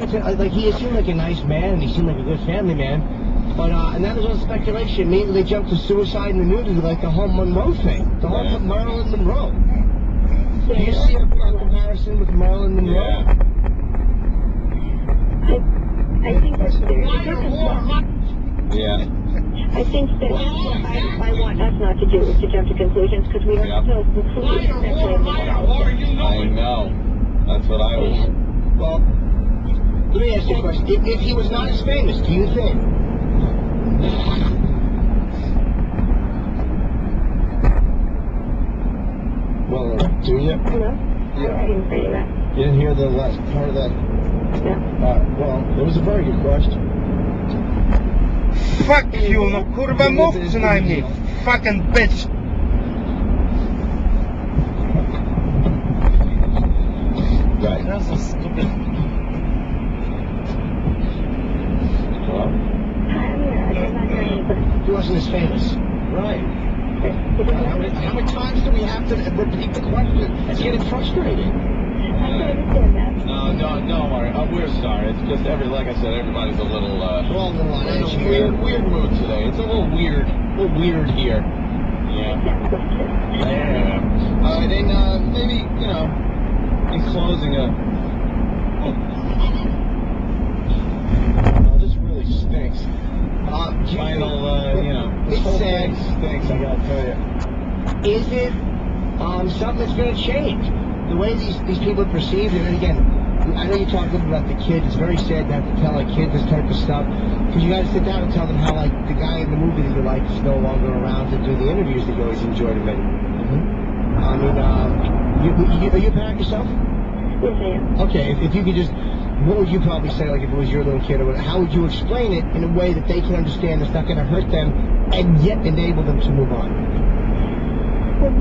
like he seemed like a nice man, and he seemed like a good family man. But and that was all speculation. Maybe they jumped to suicide in the nudity, like the whole Monroe thing, the whole Marilyn Monroe. Do you see a comparison with Marilyn Monroe? Yeah. I think that's Yeah. I think that I want us not to do is to jump to conclusions because we are still completely speculating. I know. That's what I was. Well, let me ask you a question. If he was not as famous, do you think? Well, do you? Hello? Yeah. I didn't hear that. You didn't hear the last part of that? No. Well, it was a very good question. Fuck you, no kurwa mów przynajmniej. Fucking bitch. Right. That's a stupid. Hello? I'm not hearing you, but He wasn't as famous. Right. How many times do we have to repeat the question? It's getting frustrating. I can understand that. No, don't worry. We're sorry. It's just like I said, everybody's a little, We're all a little on in edge a here. weird mood today. It's a little weird here. Yeah. Yeah. Then maybe, you know, in closing Oh, this really stinks. final, you know, this It's whole sad. thing stinks, I gotta tell you. Is it something that's going to change? The way these people are perceived, and then again, I know you talk a little about the kids. It's very sad to have to tell a kid this type of stuff because you got to sit down and tell them how like the guy in the movie that you like is no longer around to do the interviews that you always enjoyed him in. I mean, are you a parent yourself? Yes, I am. Okay, if you could just, what would you probably say, like if it was your little kid, or how would you explain it in a way that they can understand that's not going to hurt them and yet enable them to move on? Well,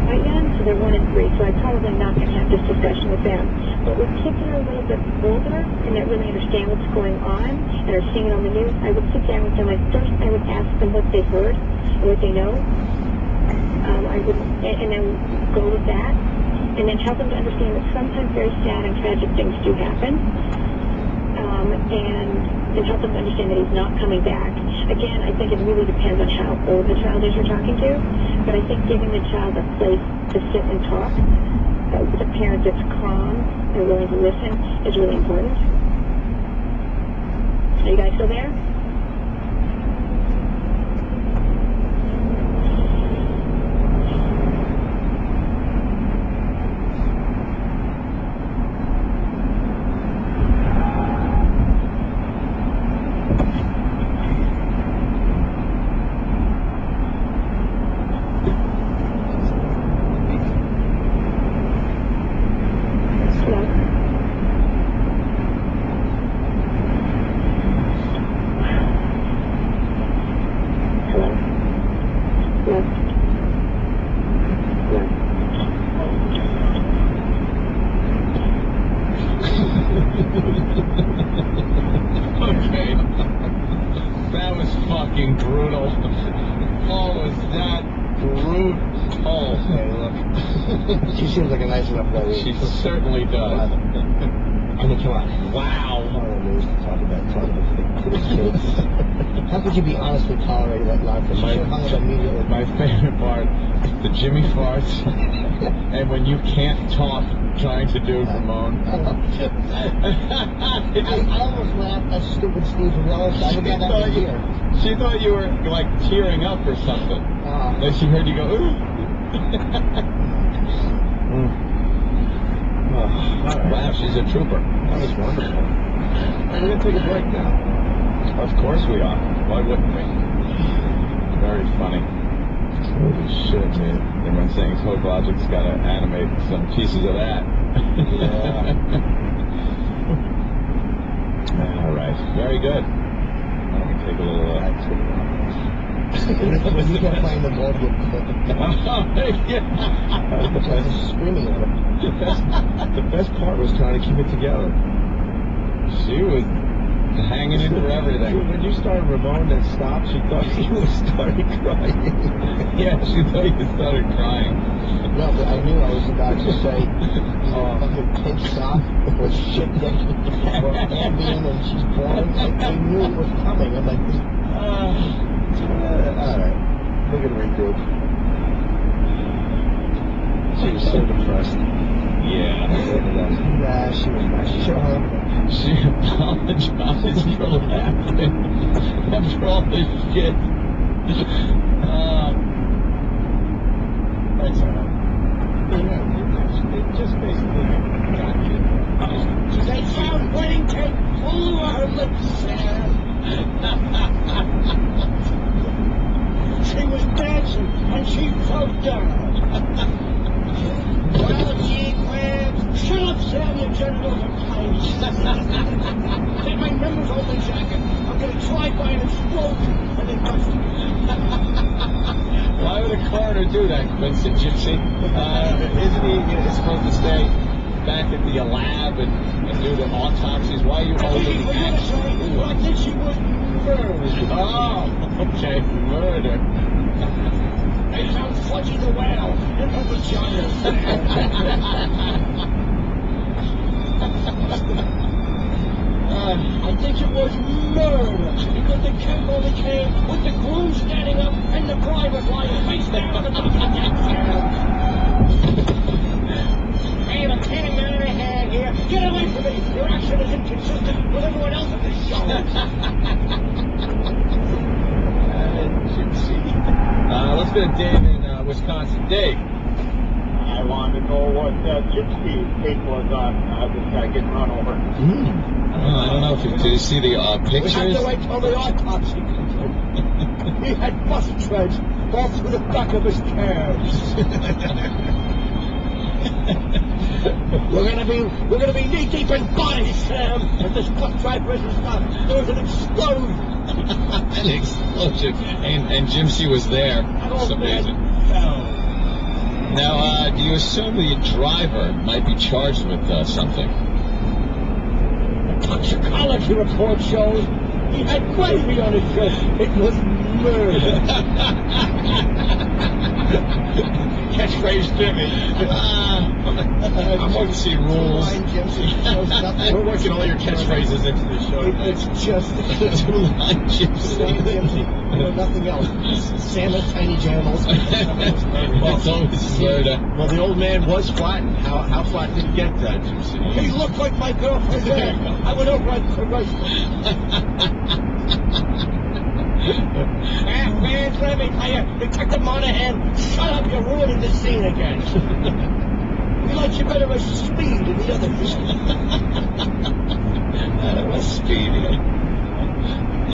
I am, so they're 1 and 3, so I'm probably not going to have this discussion with them. But with kids that are a little bit older and that really understand what's going on and are seeing it on the news, I would sit down with them. First, I would ask them what they've heard and what they know. I would, and then go with that, and then help them to understand that sometimes very sad and tragic things do happen. And help them to understand that he's not coming back. Again, I think it really depends on how old the child is you're talking to, but I think giving the child a place to sit and talk with a parent that's calm and willing to listen is really important. Are you guys still there? Okay. That was fucking brutal. Oh, was that brutal? Hey, look. She seems like a nice enough lady. She certainly does. I mean, come on. Wow. Horrible news to talk about to the kids. How could you be honestly tolerating that nonsense? You should have hung it immediately. My favorite part, the Jimmy farts, and when you can't talk, trying to do Ramon. I almost laughed at stupid Steve Willis. I forgot that was here. She thought you were like tearing up or something. Then she heard you go, ooh. Wow, she's a trooper. That was wonderful. We're going to take a break now. Of course we are. Why wouldn't we? Very funny. Holy shit, man. Everyone's saying Hope Logic's got to animate some pieces of that. Yeah. All right. Very good. Why don't we take a little... When you kept playing the ball, yeah. just screaming at him. The best part was trying to keep it together. She was hanging in for everything. When you started Ramon and stopped, she thought you started crying. Yeah, she thought you started crying. No, but I knew I was about to say, fucking pink sock with shit that being when she's born. I knew it was coming. I'm like, all right, we're gonna redo it. She was so depressed. Yeah. Nah, she was not. She should have. She apologized for laughing after all this shit. That's all right. It just basically got you. They found wedding cake full of her lips, Sam. She was dancing and she fell down. Well, gee, Graham, shut up, Sam, your genitals are tight. Take my members only jacket. I'm going to try by an explosion and then bust it. Why would a coroner do that, Vincent Gypsy? Isn't he supposed to stay back at the lab and do the autopsies? Why are you holding the axe? I think she was murdered. Oh, okay, murder. They found Fudgy the whale in her vagina. I think it was murder because the cake only came with the groom standing up and the bride was lying face down on the top of the deck. Hey, I'm tearing out of the hand here. Get away from me. Your action is inconsistent with everyone else at this show. Gypsy. Let's go to Dave in Wisconsin. Dave. I wanted to know what Gypsy's take was on this guy getting run over. I don't know if you did you see the We had pictures. to wait till the autopsy. He had bus treads all through the back of his calves. We're gonna be knee deep in bodies, Sam. If this bus driver isn't stopped, there's an explosion. An explosion, and Gypsy was there. For some reason. Now, do you assume the driver might be charged with something? Toxicology report shows he had gravy on his dress. It was murder. Catchphrase Jimmy. Emergency rules. We're working all your catchphrases into the show. It's just Two-line Gypsy. nothing else. Sam has tiny genitals. It's always murder. Well, the old man was flattened. How flat did he get, Gypsy? He looked like my girlfriend there. I went over and caressed him. Man, let me tell you, Detective Monahan, shut up, you're ruining the scene again. He likes you better as Speed in the other film. That was Speedy.